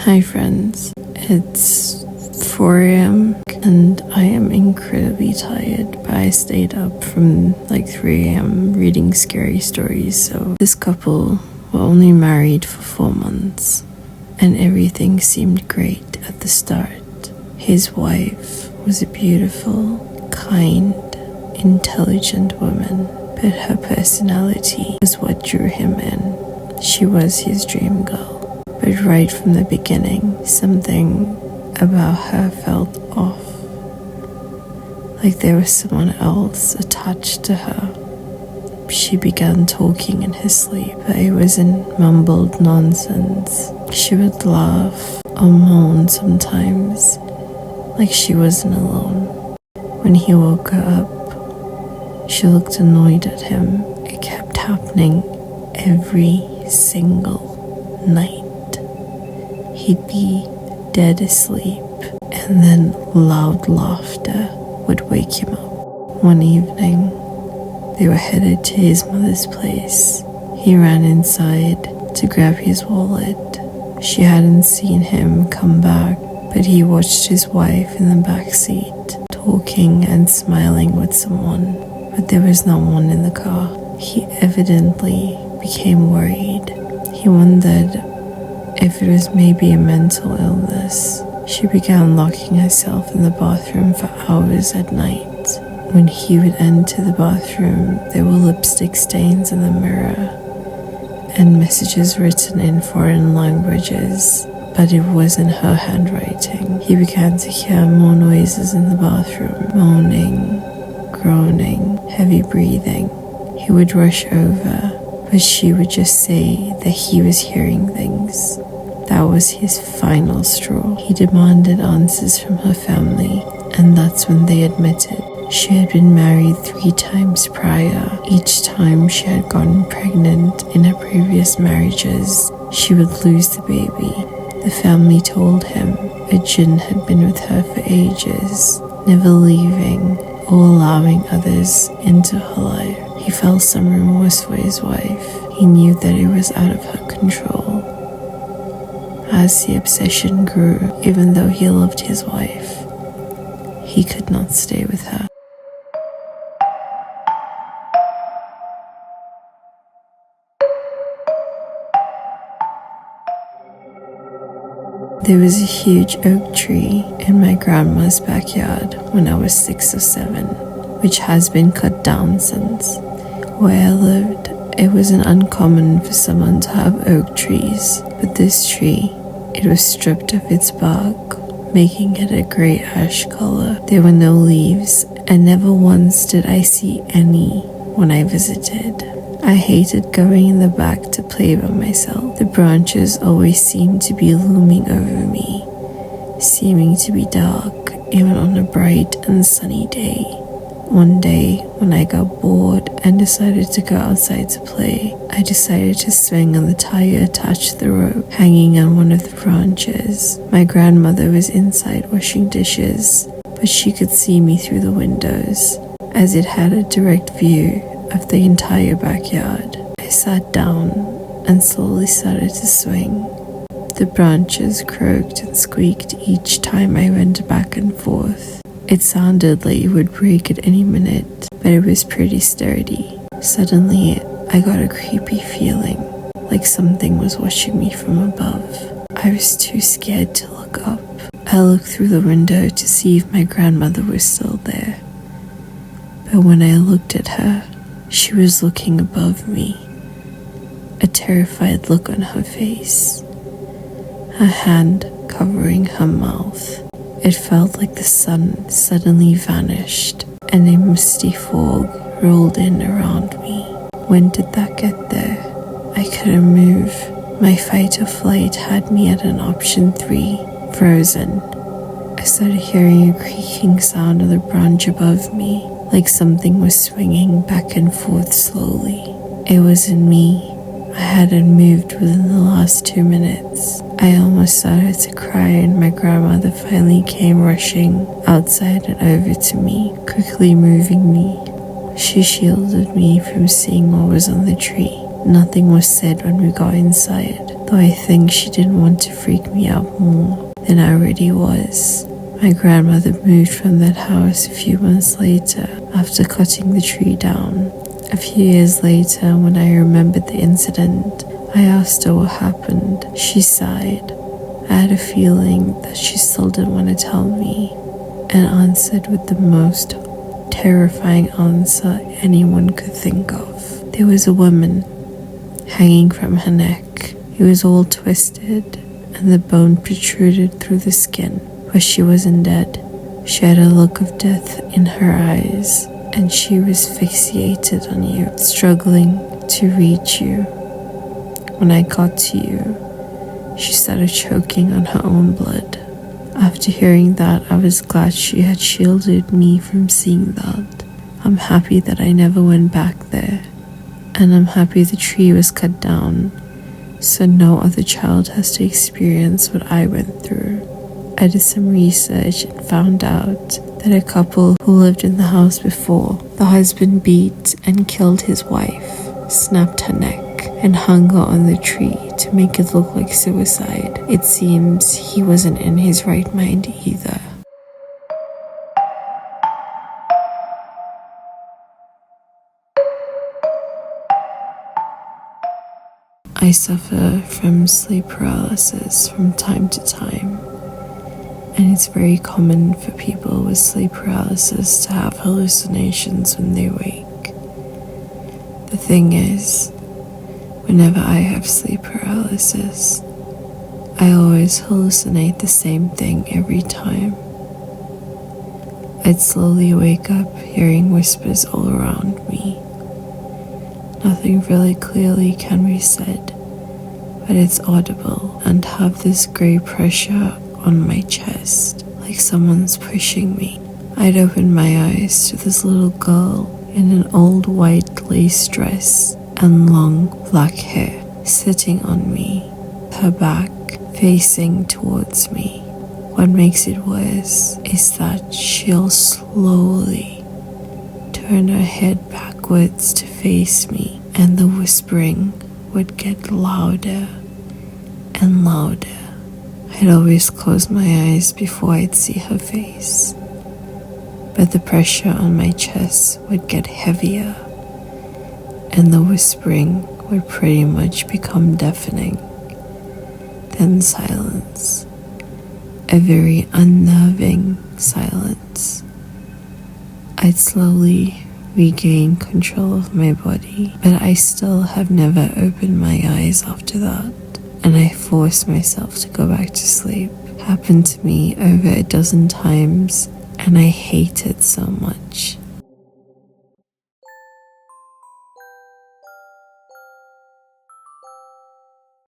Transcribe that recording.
Hi friends, it's 4 a.m. and I am incredibly tired, but I stayed up from like 3 a.m. reading scary stories. So this couple were only married for 4 months and everything seemed great at the start. His wife was a beautiful, kind, intelligent woman, but her personality was what drew him in. She was his dream girl. But right from the beginning, something about her felt off. Like there was someone else attached to her. She began talking in his sleep, but it wasn't mumbled nonsense. She would laugh or moan sometimes, like she wasn't alone. When he woke her up, she looked annoyed at him. It kept happening every single night. He'd be dead asleep, and then loud laughter would wake him up. One evening, they were headed to his mother's place. He ran inside to grab his wallet. She hadn't seen him come back, but he watched his wife in the back seat, talking and smiling with someone, but there was no one in the car. He evidently became worried. He wondered if it was maybe a mental illness. She began locking herself in the bathroom for hours at night. When he would enter the bathroom, there were lipstick stains in the mirror and messages written in foreign languages, but it wasn't her handwriting. He began to hear more noises in the bathroom, moaning, groaning, heavy breathing. He would rush over, but she would just say that he was hearing things. That was his final straw. He demanded answers from her family, and that's when they admitted she had been married 3 times prior. Each time she had gotten pregnant in her previous marriages, she would lose the baby. The family told him a jinn had been with her for ages, never leaving or allowing others into her life. He felt some remorse for his wife. He knew that it was out of her control. As the obsession grew, even though he loved his wife, he could not stay with her. There was a huge oak tree in my grandma's backyard when I was 6 or 7, which has been cut down since. Where I lived, it wasn't uncommon for someone to have oak trees, but this tree, it was stripped of its bark, making it a grey ash color. There were no leaves, and never once did I see any when I visited. I hated going in the back to play by myself. The branches always seemed to be looming over me, seeming to be dark even on a bright and sunny day. One day, when I got bored and decided to go outside to play, I decided to swing on the tire attached to the rope hanging on one of the branches. My grandmother was inside washing dishes, but she could see me through the windows, as it had a direct view of the entire backyard. I sat down and slowly started to swing. The branches croaked and squeaked each time I went back and forth. It sounded like it would break at any minute, but it was pretty sturdy. Suddenly, I got a creepy feeling, like something was watching me from above. I was too scared to look up. I looked through the window to see if my grandmother was still there. But when I looked at her, she was looking above me, a terrified look on her face, her hand covering her mouth. It felt like the sun suddenly vanished and a misty fog rolled in around me. When did that get there? I couldn't move. My fight or flight had me at an option 3, frozen. I started hearing a creaking sound on the branch above me, like something was swinging back and forth slowly. It wasn't me. I hadn't moved within the last 2 minutes. I almost started to cry and my grandmother finally came rushing outside and over to me, quickly moving me. She shielded me from seeing what was on the tree. Nothing was said when we got inside. though I think she didn't want to freak me out more than I already was. My grandmother moved from that house a few months later after cutting the tree down. A few years later, when I remembered the incident, I asked her what happened. She sighed. I had a feeling that she still didn't want to tell me, and answered with the most terrifying answer anyone could think of. There was a woman hanging from her neck. It was all twisted, and the bone protruded through the skin, but she wasn't dead. She had a look of death in her eyes, and she was fixated on you, struggling to reach you. When I got to you, she started choking on her own blood. After hearing that, I was glad she had shielded me from seeing that. I'm happy that I never went back there, and I'm happy the tree was cut down so no other child has to experience what I went through. I did some research and found out that a couple who lived in the house before, the husband beat and killed his wife, snapped her neck, and hung her on the tree to make it look like suicide. It seems he wasn't in his right mind either. I suffer from sleep paralysis from time to time, and it's very common for people with sleep paralysis to have hallucinations when they wake. The thing is, whenever I have sleep paralysis, I always hallucinate the same thing every time. I'd slowly wake up hearing whispers all around me. Nothing really clearly can be said, but it's audible, and have this grey pressure on my chest, like someone's pushing me. I'd open my eyes to this little girl in an old white lace dress and long black hair, sitting on me, her back facing towards me. What makes it worse is that she'll slowly turn her head backwards to face me, and the whispering would get louder and louder. I'd always close my eyes before I'd see her face, but the pressure on my chest would get heavier, and the whispering would pretty much become deafening. Then silence, a very unnerving silence. I'd slowly regain control of my body, but I still have never opened my eyes after that, and I forced myself to go back to sleep. Happened to me over a dozen times, and I hate it so much.